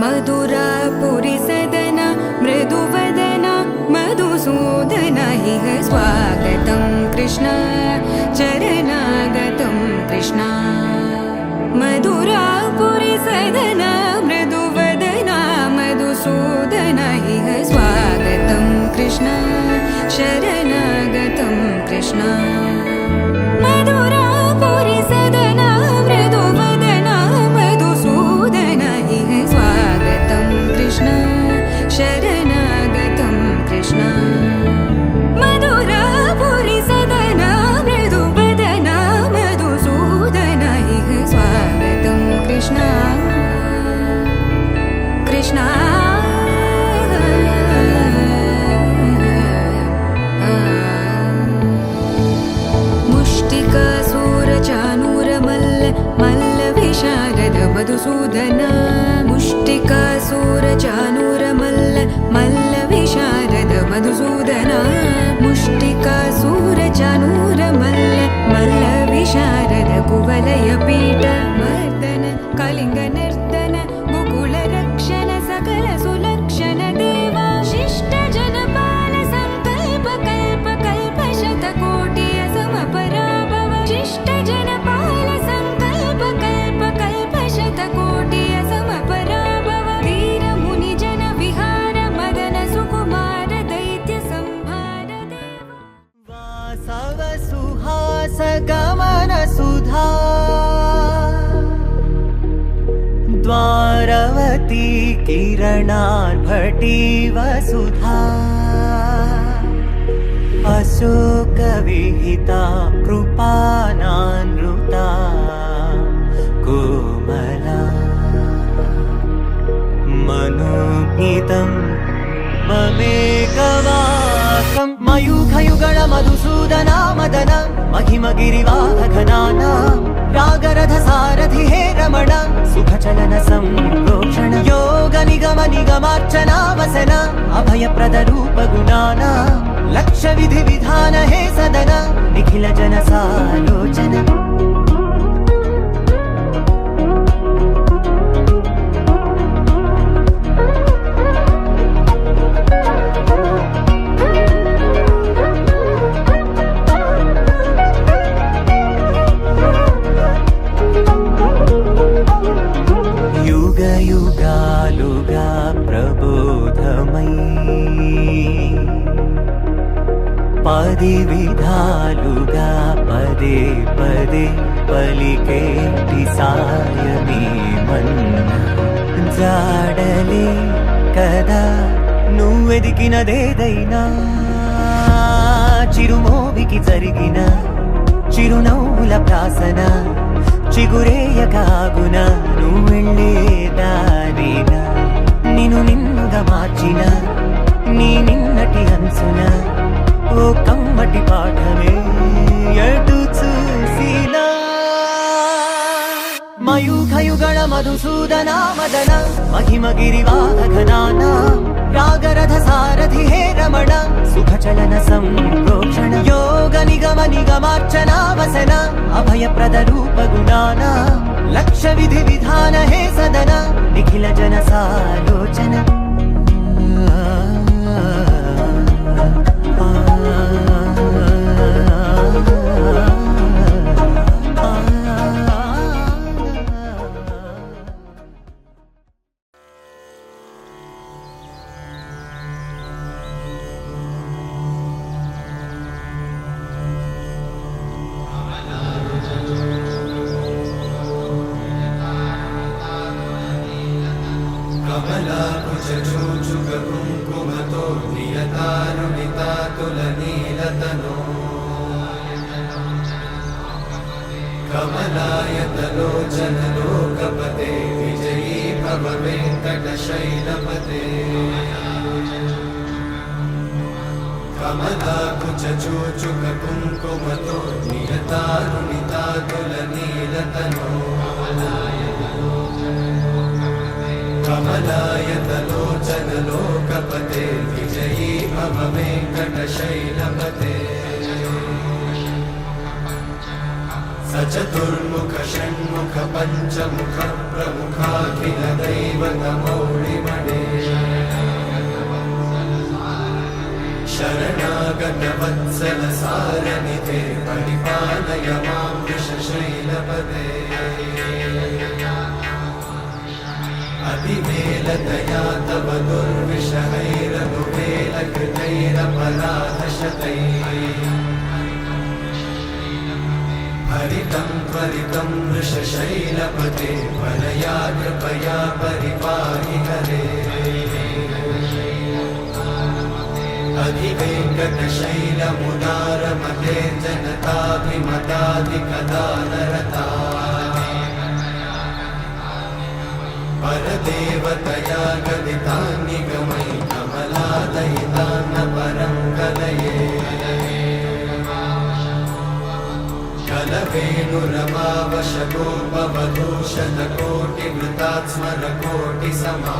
मधुरापुरी सदना मृदुवदना मधुसूदन इह स्वागतं कृष्ण चरणागतं कृष्ण मधुरापुरी सदना मृदुवदना मधुसूदन इह स्वागतं कृष्ण शरणागतं कृष्ण मधुरापुरी सदना मृदुवदना मधुसूदन इह स्वागतं कृष्ण शरणागतं कृष्ण मधुरापुरी सदना मृदुवदना मधुसूदन इह स्वागतं कृष्ण कृष्ण मधुसूदन मुष्टिकासुरचाणूरमल्ल मल्लविशारद मधुसूदन मुष्टिकासुरचाणूरमल्ल मल्लविशारद कुवलयपीठ मर्दन कलिङ्गनर्दन गोकुलरक्षण सकल सुलक्षण देवा शिष्टजनपाल संकल्प कल्प कल्प शतकोटि असमपराभव शिष्टजनपाल संकल्प कल्प कल्प शतकोटि असमपराभव वीर मुनिजन विहार मदन सुकुमार दैत्य संहार देवा वासव सुहास गमन सुधा द्वारवती किरणार्भटी वसुधा अशोक विहिता कृपानानृता कोमला मनोज्ञितं ममेकवाकं मयूखयुगल मधुसूदना मदन महिमगिरिवाहघनाना रागरथ सारथि हे रमण सुखचलन संप्रोक्षण योग निगम निगमार्चना वसन अभयप्रद रूप गुणाना लक्ष्य विधि विधान हे सदन निखिल जन सालोचन युग युगालुगा प्रबोधमयी पदि विधालुगा पदे पदे पलिकेटि सायमे मन्न जाडले कदा నువ్వెదికినదేదైనా చిరుమోవికి జరిగిన చిరునవ్వుల ప్రాసన చిగురేయకాగున నువ్వెళ్ళేదానేనా నిన్ను నిన్నుగా మార్చిన నీ నిన్నటి హంసున ఓ కమ్మటి పాఠమే ఎటు చూసినా మయూఖయుగళ మధుసూదన మదన महिमगिरिवाहघनाना रागरथ सारथि हे रमण सुखचलन संप्रोक्षण योग निगम निगमार्चना वसन अभयप्रद रूप गुणाना लक्ष्य विधि विधान हे सदन निखिल जन सालोचन कमलाकुचूचुककुङ्कुमतो नियतारुणितातुलनीलतनो कमलायतलोचनलोकपते विजयी भव वेङ्कटशैलपते कमलाकुचूचुककुङ्कुमतो नियतारुणितातुलनीलतनो कमलायतलोचनलोकपते विजयी भव वेङ्कटशैलपते सचतुर्मुख षण्मुख पञ्चमुख प्रमुखाखिल दैवतमौळिमणे शरणागत वत्सल सारनिधे परिपालय मां वृषशैलपदे अतिवेलतया तव दुर्विषहैरनुवेलकृतैरपराधशतैः हरितं त्वरितं वृषशैलपते वरया कृपया परिपाहि हरे अधिवेङ्कटशैलमुदारमते जनताभिमताधिकदानरता परदेवतया गदितान्निगमै कमलादयितान्न परं कलये कलवेणुरमावशगोपवधूशतकोटिवृतात् स्मरकोटिसमा